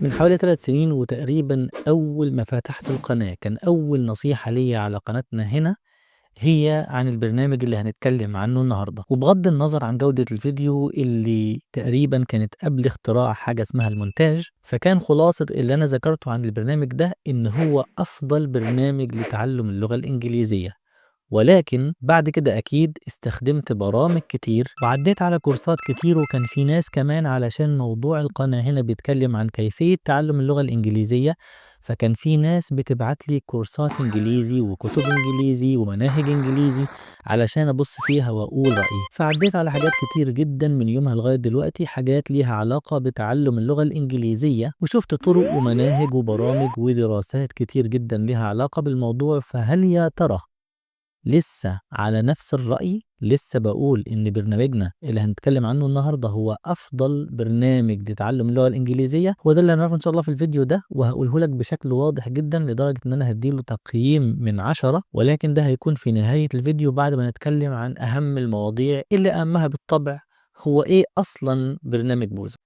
من حوالي 3 سنين وتقريبًا أول ما فتحت القناة، كان أول نصيحة ليّا على قناتنا هنا هي عن البرنامج اللي هنتكلم عنه النهارده، وبغض النظر عن جودة الفيديو اللي تقريبًا كانت قبل اختراع حاجة اسمها المونتاج، فكان خلاصة اللي أنا ذكرته عن البرنامج ده إن هو أفضل برنامج لتعلم اللغة الإنجليزية. ولكن بعد كده أكيد استخدمت برامج كتير وعديت على كورسات كتير، وكان في ناس كمان علشان موضوع القناة هنا بيتكلم عن كيفية تعلم اللغة الإنجليزية، فكان في ناس بتبعت لي كورسات إنجليزي وكتب إنجليزي ومناهج إنجليزي علشان أبص فيها وأقول رأيي. فعديت على حاجات كتير جدا من يومها لغاية دلوقتي، حاجات ليها علاقة بتعلم اللغة الإنجليزية، وشفت طرق ومناهج وبرامج ودراسات كتير جدا ليها علاقة بالموضوع. فهل يا ترى لسه على نفس الرأي؟ لسه باقول إن برنامجنا اللي هنتكلم عنه النهارده هو أفضل برنامج لتعلم اللغة الإنجليزية، وده اللي هنعرفه إن شاء الله في الفيديو ده، وهاقوله لك بشكل واضح جدًا لدرجة إن أنا هادّي له تقييم من 10، ولكن ده هيكون في نهاية الفيديو بعد ما نتكلم عن أهم المواضيع اللي أهمها بالطبع هو إيه أصلًا برنامج بوزو.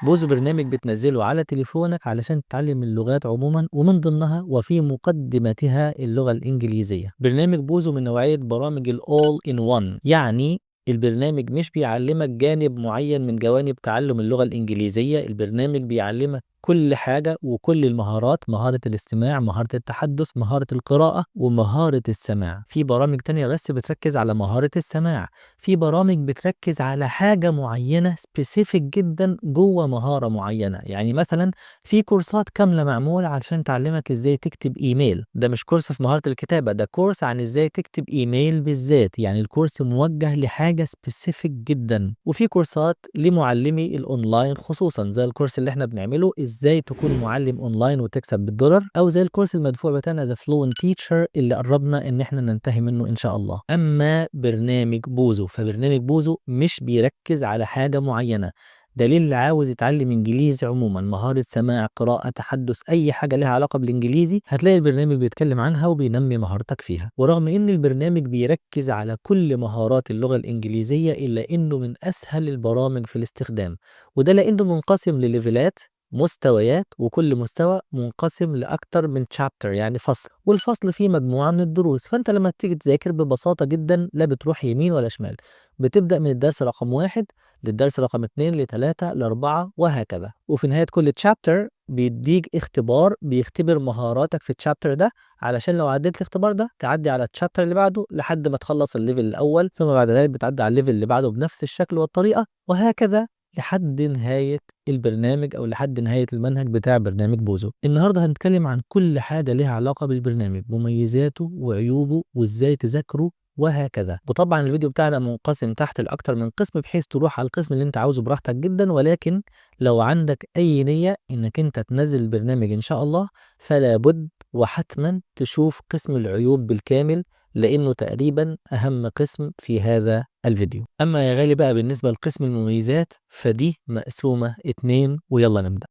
بوزو برنامج بتنزله على تليفونك علشان تتعلم اللغات عموما، ومن ضمنها وفي مقدمتها اللغة الإنجليزية. برنامج بوزو من نوعية برامج ال All in One، يعني البرنامج مش بيعلمك جانب معين من جوانب تعلم اللغة الإنجليزية، البرنامج بيعلمك كل حاجة وكل المهارات: مهارة الاستماع، مهارة التحدث، مهارة القراءة، ومهارة السماع. في برامج تانية بس بتركز على مهارة السماع، في برامج بتركز على حاجة معينة specific جدا جوه مهارة معينة. يعني مثلا في كورسات كاملة معمولة علشان تعلمك ازاي تكتب ايميل، ده مش كورس في مهارة الكتابة، ده كورس عن ازاي تكتب ايميل بالذات، يعني الكورس موجه لحاجة specific جدا. وفي كورسات لمعلمي الاونلاين خصوصا، زي الكورس اللي احنا بنعمله ازاي تكون معلم اونلاين وتكسب بالدولار، او زي الكورس المدفوع بتاعنا The Fluent Teacher اللي قربنا ان احنا ننتهي منه ان شاء الله. اما برنامج بوزو، فبرنامج بوزو مش بيركز على حاجة معينة، ده للي عاوز يتعلم انجليزي عموما، مهارة سماع، قراءة، تحدث، اي حاجة لها علاقة بالانجليزي هتلاقي البرنامج بيتكلم عنها وبينمي مهارتك فيها. ورغم ان البرنامج بيركز على كل مهارات اللغة الانجليزية، الا انه من اسهل البرامج في الاستخدام، وده لانه منقسم لليفلات، مستويات، وكل مستوى منقسم لأكتر من chapter يعني فصل، والفصل فيه مجموعة من الدروس. فأنت لما تيجي تذاكر ببساطة جدا لا بتروح يمين ولا شمال، بتبدأ من الدرس رقم 1 للدرس رقم 2 ل3 ل4 وهكذا، وفي نهاية كل chapter بيديك اختبار بيختبر مهاراتك في الشابتر ده، علشان لو عديت الاختبار ده تعدي على الشابتر اللي بعده لحد ما تخلص الليفل الأول، ثم بعد ذلك بتعدي على الليفل اللي بعده بنفس الشكل والطريقة، وهكذا لحد نهاية البرنامج أو لحد نهاية المنهج بتاع برنامج بوزو. النهاردة هنتكلم عن كل حاجة لها علاقة بالبرنامج، مميزاته وعيوبه وإزاي تذاكره وهكذا. وطبعا الفيديو بتاعنا منقسم تحت لأكتر من قسم بحيث تروح على القسم اللي انت عاوزه براحتك جدا، ولكن لو عندك أي نية إنك انت تنزل البرنامج إن شاء الله فلا بد وحتما تشوف قسم العيوب بالكامل، لأنه تقريبا أهم قسم في هذا الفيديو. أما يا غالي بقى بالنسبة لقسم المميزات فدي مقسومة 2، ويلا نبدأ.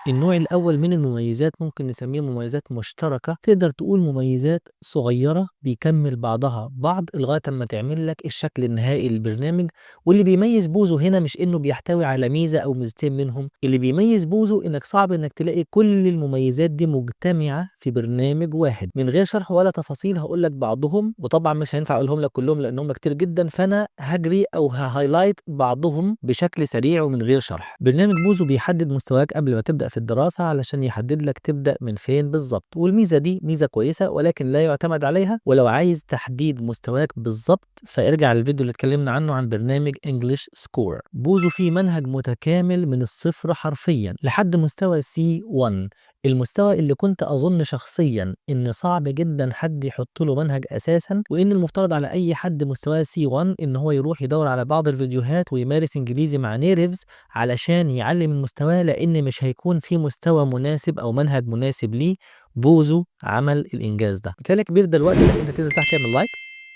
النوع الأول من المميزات ممكن نسميه مميزات مشتركة، تقدر تقول مميزات صغيرة بيكمل بعضها بعض لغاية اما تعمل لك الشكل النهائي للبرنامج. واللي بيميز بوزو هنا مش انه بيحتوي على ميزة او ميزتين منهم، اللي بيميز بوزو انك صعب انك تلاقي كل المميزات دي مجتمعة في برنامج واحد. من غير شرح ولا تفاصيل هقول لك بعضهم، وطبعا مش هينفع اقولهم لك كلهم لانهم كتير جدا، فانا هجري او ههايلايت بعضهم بشكل سريع ومن غير شرح. برنامج بوزو بيحدد مستواك قبل ما تبدأ في الدراسة علشان يحدد لك تبدأ من فين بالظبط، والميزة دي ميزة كويسة ولكن لا يعتمد عليها. ولو عايز تحديد مستواك بالظبط فارجع للفيديو اللي اتكلمنا عنه عن برنامج انجلش سكور. بوزو فيه منهج متكامل من الصفر حرفيا لحد مستوى C1، المستوى اللي كنت اظن شخصيا ان صعب جدا حد يحط له منهج اساسا، وان المفترض على اي حد مستواه C1 ان هو يروح يدور على بعض الفيديوهات ويمارس انجليزي مع نيرفز علشان يعلم المستوى، لان مش هيكون في مستوى مناسب او منهج مناسب ليه. بوزو عمل الانجاز ده. بالتالي كبير دلوقتي انك انت تنزل تحت تعمل لايك،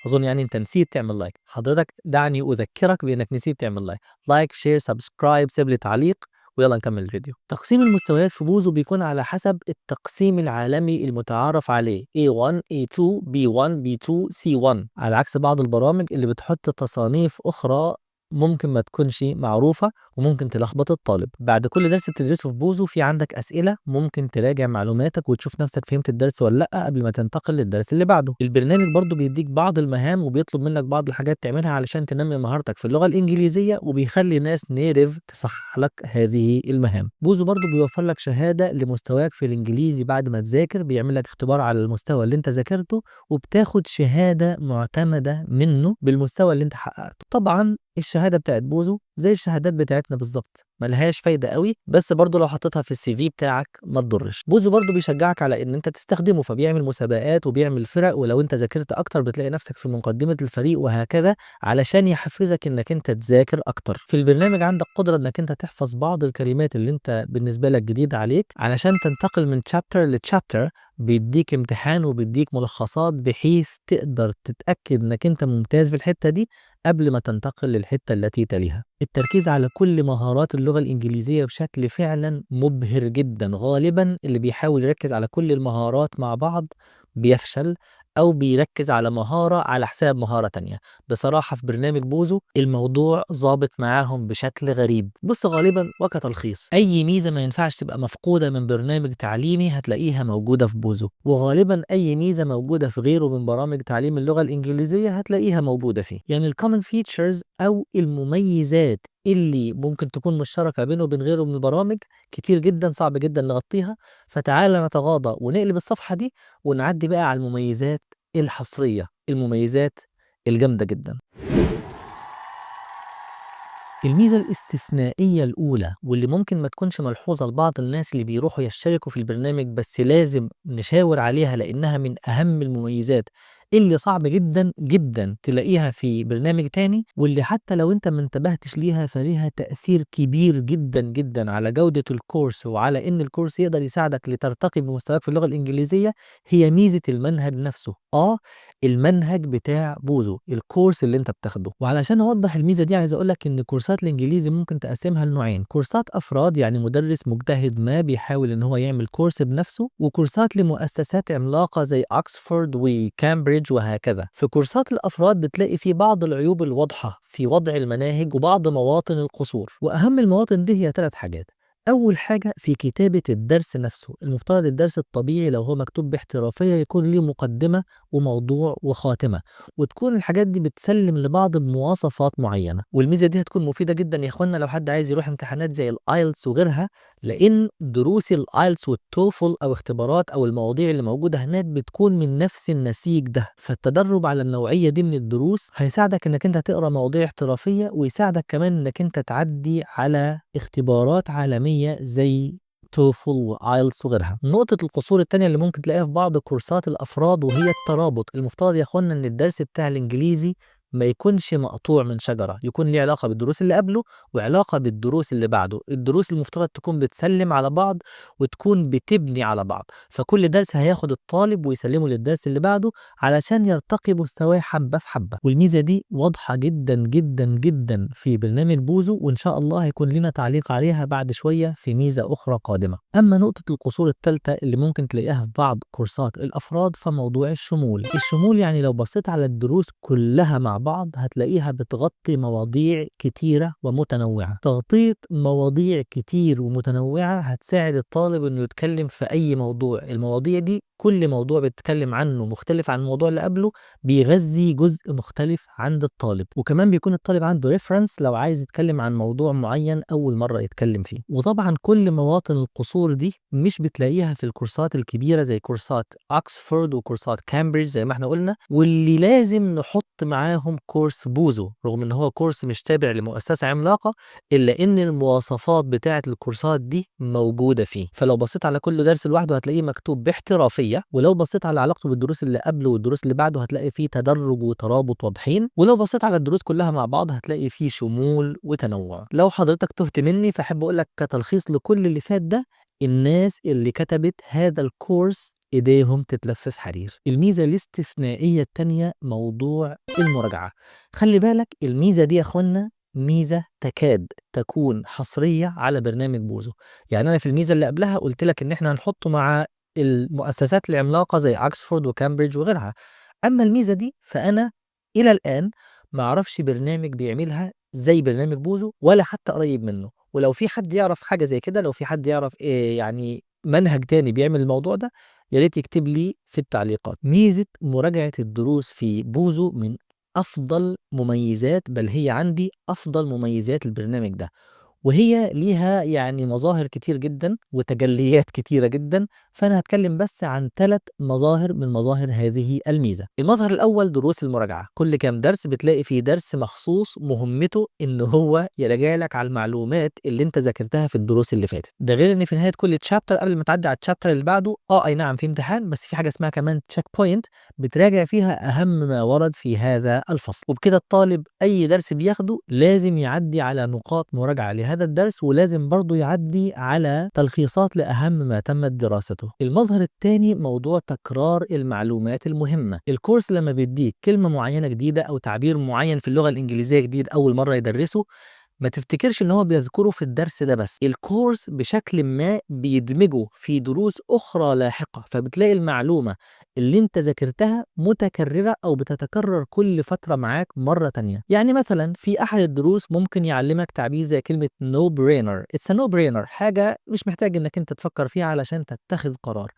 اظن يعني انت نسيت تعمل لايك. حضرتك دعني اذكرك بانك نسيت تعمل لايك، لايك، شير، سبسكرايب، سيب لي تعليق، ويلا نكمل الفيديو. تقسيم المستويات في بوزو بيكون على حسب التقسيم العالمي المتعارف عليه A1 A2 B1 B2 C1، على عكس بعض البرامج اللي بتحط تصانيف اخرى ممكن ما تكونش معروفة وممكن تلخبط الطالب. بعد كل درس بتدرسه في بوزو في عندك أسئلة ممكن تراجع معلوماتك وتشوف نفسك فهمت الدرس ولا لأ قبل ما تنتقل للدرس اللي بعده. البرنامج برضو بيديك بعض المهام وبيطلب منك بعض الحاجات تعملها علشان تنمي مهارتك في اللغة الإنجليزية، وبيخلي ناس نيرف تصحح لك هذه المهام. بوزو برضو بيوفر لك شهادة لمستواك في الإنجليزي بعد ما تذاكر، بيعمل لك اختبار على المستوى اللي انت ذاكرته وبتاخد شهادة معتمدة منه بالمستوى اللي انت حققته. طبعا الشهادة بتاعت بوزو زي الشهادات بتاعتنا بالظبط، ملهاش فايدة قوي، بس برضو لو حطيتها في السي في بتاعك ما تضرش. بوزو برضو بيشجعك على ان انت تستخدمه، فبيعمل مسابقات وبيعمل فرق، ولو انت ذاكرت اكتر بتلاقي نفسك في مقدمة الفريق وهكذا، علشان يحفزك انك انت تذاكر اكتر. في البرنامج عندك قدرة انك انت تحفظ بعض الكلمات اللي انت بالنسبة لك جديدة عليك علشان تنتقل من تشابتر لتشابتر. بيديك امتحان وبيديك ملخصات بحيث تقدر تتأكد انك انت ممتاز في الحتة دي قبل ما تنتقل للحتة التي تليها. التركيز على كل مهارات اللغة الإنجليزية بشكل فعلا مبهر جدا. غالبا اللي بيحاول يركز على كل المهارات مع بعض بيفشل، أو بيركز على مهارة على حساب مهارة تانية. بصراحة في برنامج بوزو الموضوع ظابط معاهم بشكل غريب. بص، غالبا وكتلخيص أي ميزة ما ينفعش تبقى مفقودة من برنامج تعليمي هتلاقيها موجودة في بوزو، وغالبا أي ميزة موجودة في غيره من برامج تعليم اللغة الإنجليزية هتلاقيها موجودة فيه. يعني الكومن فيتشرز أو المميزات اللي ممكن تكون مشتركة بينه وبين غيره من البرامج كتير جدا، صعب جدا نغطيها. فتعالى نتغاضى ونقلب الصفحة دي ونعدي بقى على المميزات الحصرية، المميزات الجامدة جدا. الميزة الاستثنائية الأولى واللي ممكن ما تكونش ملحوظة لبعض الناس اللي بيروحوا يشتركوا في البرنامج، بس لازم نشاور عليها لأنها من أهم المميزات اللي صعب جدا جدا تلاقيها في برنامج تاني، واللي حتى لو انت ما انتبهتش ليها فليها تأثير كبير جدا جدا على جودة الكورس وعلى ان الكورس يقدر يساعدك لترتقي بمستواك في اللغة الإنجليزية. هي ميزة المنهج نفسه. المنهج بتاع بوزو، الكورس اللي انت بتاخده. وعلشان اوضح الميزه دي عايز اقول لك ان كورسات الانجليزي ممكن تقسمها لنوعين: كورسات افراد يعني مدرس مجتهد ما بيحاول ان هو يعمل كورس بنفسه، وكورسات لمؤسسات عملاقه زي اوكسفورد وكامبريدج وهكذا. في كورسات الافراد بتلاقي فيه بعض العيوب الواضحه في وضع المناهج وبعض مواطن القصور، واهم المواطن دي هي 3 حاجات. أول حاجة في كتابة الدرس نفسه. المفترض الدرس الطبيعي لو هو مكتوب باحترافية يكون ليه مقدمة وموضوع وخاتمة، وتكون الحاجات دي بتسلم لبعض بمواصفات معينة. والميزة دي هتكون مفيدة جدا يا اخوانا لو حد عايز يروح امتحانات زي الايلتس وغيرها، لان دروس الايلتس والتوفل او اختبارات او المواضيع اللي موجودة هناك بتكون من نفس النسيج ده. فالتدرب على النوعية دي من الدروس هيساعدك انك انت تقرا مواضيع احترافية، ويساعدك كمان انك انت تعدي على اختبارات عالمية زي توفل وايلتس وغيرها. نقطة القصور التانية اللي ممكن تلاقيها في بعض كورسات الأفراد وهي الترابط. المفترض يا اخوانا إن الدرس بتاع الإنجليزي ما يكونش مقطوع من شجرة، يكون ليه علاقة بالدروس اللي قبله وعلاقة بالدروس اللي بعده. الدروس المفترض تكون بتسلم على بعض وتكون بتبني على بعض، فكل درس هياخد الطالب ويسلمه للدرس اللي بعده علشان يرتقي مستواه حبة في حبة. والميزة دي واضحة جدا جدا جدا في برنامج بوزو، وإن شاء الله هيكون لنا تعليق عليها بعد شوية في ميزة أخرى قادمة. أما نقطة القصور الثالثة اللي ممكن تلاقيها في بعض كورسات الأفراد فموضوع الشمول. الشمول يعني لو بصيت على الدروس كلها مع بعض هتلاقيها بتغطي مواضيع كتيرة ومتنوعة. تغطية مواضيع كتير ومتنوعة هتساعد الطالب إنه يتكلم في أي موضوع. المواضيع دي كل موضوع بيتكلم عنه مختلف عن الموضوع اللي قبله، بيغذي جزء مختلف عند الطالب، وكمان بيكون الطالب عنده ريفرنس لو عايز يتكلم عن موضوع معين أول مرة يتكلم فيه. وطبعا كل مواطن القصور دي مش بتلاقيها في الكورسات الكبيرة زي كورسات أكسفورد وكورسات كامبريدج زي ما احنا قلنا، واللي لازم نحط معاهم كورس بوزو رغم ان هو كورس مش تابع لمؤسسة عملاقة، إلا إن المواصفات بتاعة الكورسات دي موجودة فيه. فلو بصيت على كل درس لوحده هتلاقيه مكتوب باحترافية، ولو بصيت على علاقته بالدروس اللي قبله والدروس اللي بعده هتلاقي فيه تدرج وترابط واضحين، ولو بصيت على الدروس كلها مع بعض هتلاقي فيه شمول وتنوع. لو حضرتك تهت مني فأحب أقول لك كتلخيص لكل اللي فات ده: الناس اللي كتبت هذا الكورس ايديهم تتلف في حرير. الميزة الاستثنائية التانية موضوع المراجعة. خلي بالك الميزة دي يا اخوانا ميزة تكاد تكون حصرية على برنامج بوزو. يعني أنا في الميزة اللي قبلها قلت لك إن إحنا هنحطه مع المؤسسات العملاقة زي أكسفورد وكامبريدج وغيرها. أما الميزة دي فأنا إلى الآن ما أعرفش برنامج بيعملها زي برنامج بوزو ولا حتى قريب منه. ولو في حد يعرف حاجة زي كده، لو في حد يعرف يعني منهج تاني بيعمل الموضوع ده، يا ريت يكتب لي في التعليقات. ميزة مراجعة الدروس في بوزو من أفضل مميزات، بل هي عندي أفضل مميزات البرنامج ده، وهي ليها يعني مظاهر كتير جدًا وتجليات كتيرة جدًا، فأنا هاتكلم بس عن 3 مظاهر من مظاهر هذه الميزة. المظهر الأول دروس المراجعة، كل كام درس بتلاقي فيه درس مخصوص مهمته إن هو يراجع لك على المعلومات اللي أنت ذاكرتها في الدروس اللي فاتت. ده غير إن في نهاية كل chapter قبل ما تعدي على الchapter اللي بعده، أي نعم في امتحان، بس في حاجة اسمها كمان checkpoint بتراجع فيها أهم ما ورد في هذا الفصل. وبكده الطالب أي درس بياخده لازم يعدي على نقاط مراجعة لهذا الدرس، ولازم برضه يعدي على تلخيصات لأهم ما تمت دراسته. المظهر الثاني موضوع تكرار المعلومات المهمة. الكورس لما بيديك كلمة معينة جديدة أو تعبير معين في اللغة الإنجليزية جديد أول مرة يدرسه، ما تفتكرش ان هو بيذكره في الدرس ده بس، الكورس بشكل ما بيدمجه في دروس اخرى لاحقة، فبتلاقي المعلومة اللي انت ذاكرتها متكررة او بتتكرر كل فترة معاك مرة تانية. يعني مثلا في احد الدروس ممكن يعلمك تعبير زي كلمة no brainer. it's a no brainer، حاجة مش محتاج انك انت تفكر فيها علشان تتخذ قرار.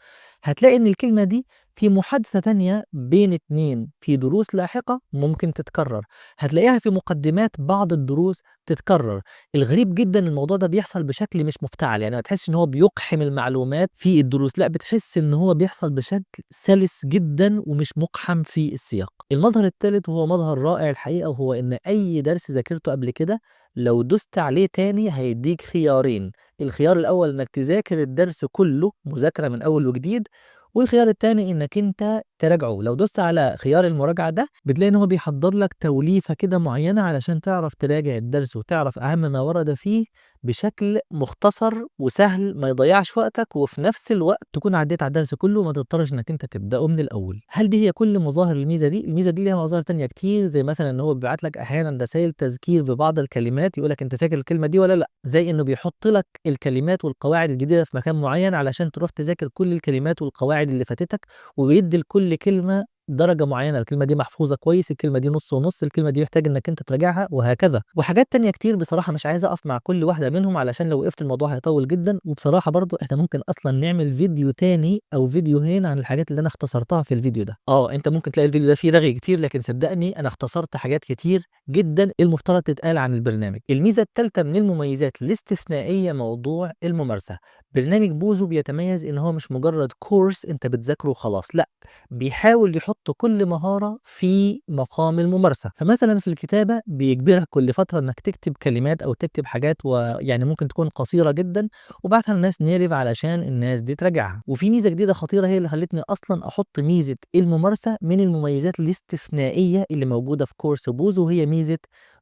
هتلاقي ان الكلمة دي في محادثة تانية بين اتنين في دروس لاحقة ممكن تتكرر، هتلاقيها في مقدمات بعض الدروس تتكرر. الغريب جدا الموضوع ده بيحصل بشكل مش مفتعل، يعني ما تحس ان هو بيقحم المعلومات في الدروس، لا بتحس ان هو بيحصل بشكل سلس جدا ومش مقحم في السياق. المظهر الثالث وهو مظهر رائع الحقيقة، وهو ان اي درس ذاكرته قبل كده لو دوست عليه تاني هيديك خيارين. الخيار الاول انك تذاكر الدرس كله مذاكرة من اول وجديد، والخيار التاني انك انت تراجعه. لو دوست على خيار المراجعة ده بتلاقي ان هو بيحضر لك توليفة كده معينة علشان تعرف تراجع الدرس وتعرف اهم ما ورد فيه بشكل مختصر وسهل، ما يضيعش وقتك، وفي نفس الوقت تكون عديت على الدرس كله وما تضطرش انك انت تبدأه من الاول. هل دي هي كل مظاهر الميزة دي؟ الميزة دي ليها مظاهر تانية كتير، زي مثلا ان هو بيبعت لك احيانا رسائل تذكير ببعض الكلمات، يقول لك انت فاكر الكلمة دي ولا لا، زي انه بيحط لك الكلمات والقواعد الجديدة في مكان معين علشان تروح تذاكر كل الكلمات والقواعد اللي فاتتك، وبيدي لكل كلمة درجة معينة. الكلمة دي محفوظة كويس، الكلمة دي نص ونص، الكلمة دي محتاج انك انت تراجعها، وهكذا. وحاجات تانية كتير بصراحة مش عايز اقف مع كل واحدة منهم علشان لو وقفت الموضوع هيطول جدا. وبصراحة برضو احنا ممكن اصلا نعمل فيديو تاني او فيديوهين عن الحاجات اللي انا اختصرتها في الفيديو ده. انت ممكن تلاقي الفيديو ده فيه رغي كتير، لكن صدقني انا اختصرت حاجات كتير جدا المفترض تتقال عن البرنامج. الميزة الثالثة من المميزات الاستثنائية موضوع الممارسة. برنامج بوزو بيتميز ان هو مش مجرد كورس انت بتذاكره وخلاص، لا، بيحاول يحط كل مهارة في مقام الممارسة. فمثلا في الكتابة بيجبرك كل فترة انك تكتب كلمات او تكتب حاجات ويعني ممكن تكون قصيرة جدا وبعتها للناس نيرف علشان الناس دي تراجعها. وفي ميزة جديدة خطيرة هي اللي خلتني اصلا احط ميزة الممارسة من المميزات الاستثنائية اللي موجودة في كورس بوزو، وهي ميزة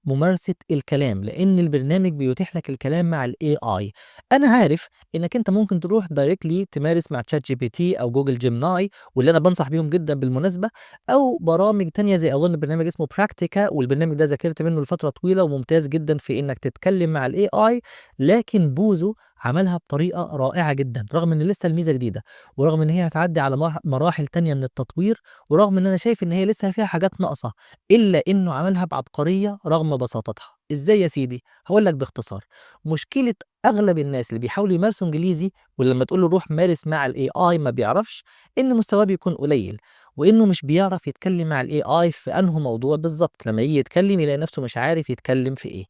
ممارسة الكلام، لان البرنامج بيتيح لك الكلام مع الاي اي. انا عارف انك انت ممكن تروح دايركتلي تمارس مع تشات جي بي تي او جوجل جيمناي، واللي انا بنصح بيهم جدا بالمناسبه، او برامج تانية زي اظن برنامج اسمه براكتيكا، والبرنامج ده ذاكرت منه لفتره طويله وممتاز جدا في انك تتكلم مع الاي اي. لكن بوزو عملها بطريقه رائعه جدا، رغم ان لسه الميزه جديده، ورغم ان هي هتعدي على مراحل تانية من التطوير، ورغم ان انا شايف ان هي لسه فيها حاجات ناقصه، الا انه عملها بعبقريه رغم بساطتها. ازاي يا سيدي؟ هقول لك باختصار. مشكله اغلب الناس اللي بيحاولوا يمارسوا انجليزي ولما تقول له روح مارس مع الاي اي ما بيعرفش، ان مستواه بيكون قليل، وانه مش بيعرف يتكلم مع الاي اي في انه موضوع بالظبط، لما يجي يتكلم يلاقي نفسه مش عارف يتكلم في ايه.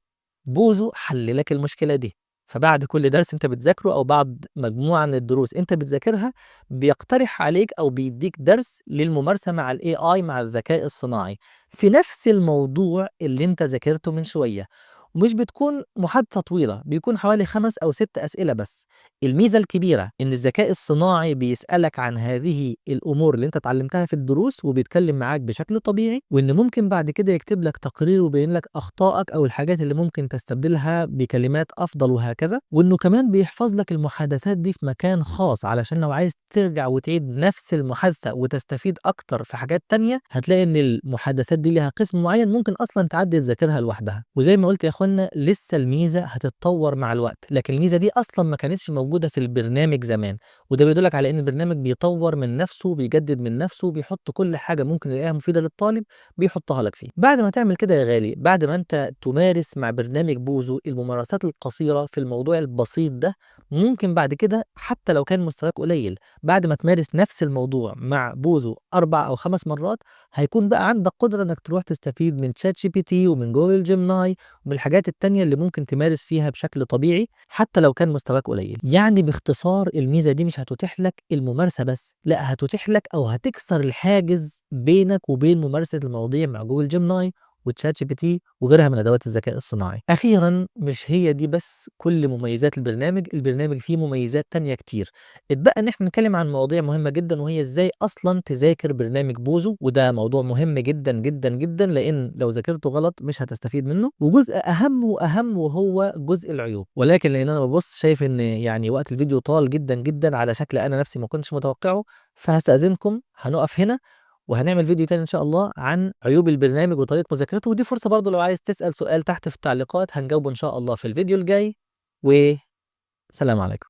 بوزو حل لك المشكله دي. فبعد كل درس انت بتذاكره او بعد مجموعه من الدروس انت بتذاكرها، بيقترح عليك او بيديك درس للممارسه مع الاي اي مع الذكاء الصناعي في نفس الموضوع اللي انت ذاكرته من شويه. ومش بتكون محادثة طويلة، بيكون حوالي 5 أو 6 أسئلة بس. الميزة الكبيرة إن الذكاء الصناعي بيسألك عن هذه الأمور اللي أنت اتعلمتها في الدروس وبيتكلم معاك بشكل طبيعي، وإن ممكن بعد كده يكتب لك تقرير ويبين لك أخطائك أو الحاجات اللي ممكن تستبدلها بكلمات أفضل وهكذا، وإنه كمان بيحفظ لك المحادثات دي في مكان خاص علشان لو عايز ترجع وتعيد نفس المحادثة وتستفيد أكتر في حاجات تانية، هتلاقي إن المحادثات دي لها قسم معين ممكن أصلا تعدي تذاكرها لوحدها. وزي ما قلت يا اخوانا لسه الميزة هتتطور مع الوقت، لكن الميزة دي أصلا ما كانتش موجودة في البرنامج زمان، وده بيدلك على إن البرنامج بيطور من نفسه، بيجدد من نفسه، بيحط كل حاجة ممكن يلاقيها مفيدة للطالب بيحطها لك فيه. بعد ما تعمل كده يا غالي، بعد ما أنت تمارس مع برنامج بوزو الممارسات القصيرة في الموضوع البسيط ده، ممكن بعد كده حتى لو كان مستواك قليل، بعد ما تمارس نفس الموضوع مع بوزو 4 أو 5 مرات، هيكون بقى عندك قدرة إنك تروح تستفيد من شات جي بي تي ومن جوجل جيمناي ومن الحاجات التانية اللي ممكن تمارس فيها بشكل طبيعي حتى لو كان مستواك قليل. يعني باختصار الميزة دي مش هتتيح لك الممارسة بس، لا هتتيح لك أو هتكسر الحاجز بينك وبين ممارسة المواضيع مع جوجل جيمناي وتشات جي بي تي وغيرها من ادوات الذكاء الصناعي. اخيرا مش هي دي بس كل مميزات البرنامج فيه مميزات تانية كتير. اتبقى ان احنا نتكلم عن مواضيع مهمة جدا، وهي ازاي اصلا تذاكر برنامج بوزو، وده موضوع مهم جدا جدا جدا، لان لو ذاكرته غلط مش هتستفيد منه. وجزء اهم واهم وهو جزء العيوب، ولكن لان انا ببص شايف ان يعني وقت الفيديو طال جدا جدا على شكل انا نفسي ما كنتش متوقعه، فهستأذنكم هنقف هنا، وهنعمل فيديو تاني ان شاء الله عن عيوب البرنامج وطريقة مذاكرته. ودي فرصة برضو لو عايز تسأل سؤال تحت في التعليقات هنجاوبه ان شاء الله في الفيديو الجاي. وسلام عليكم.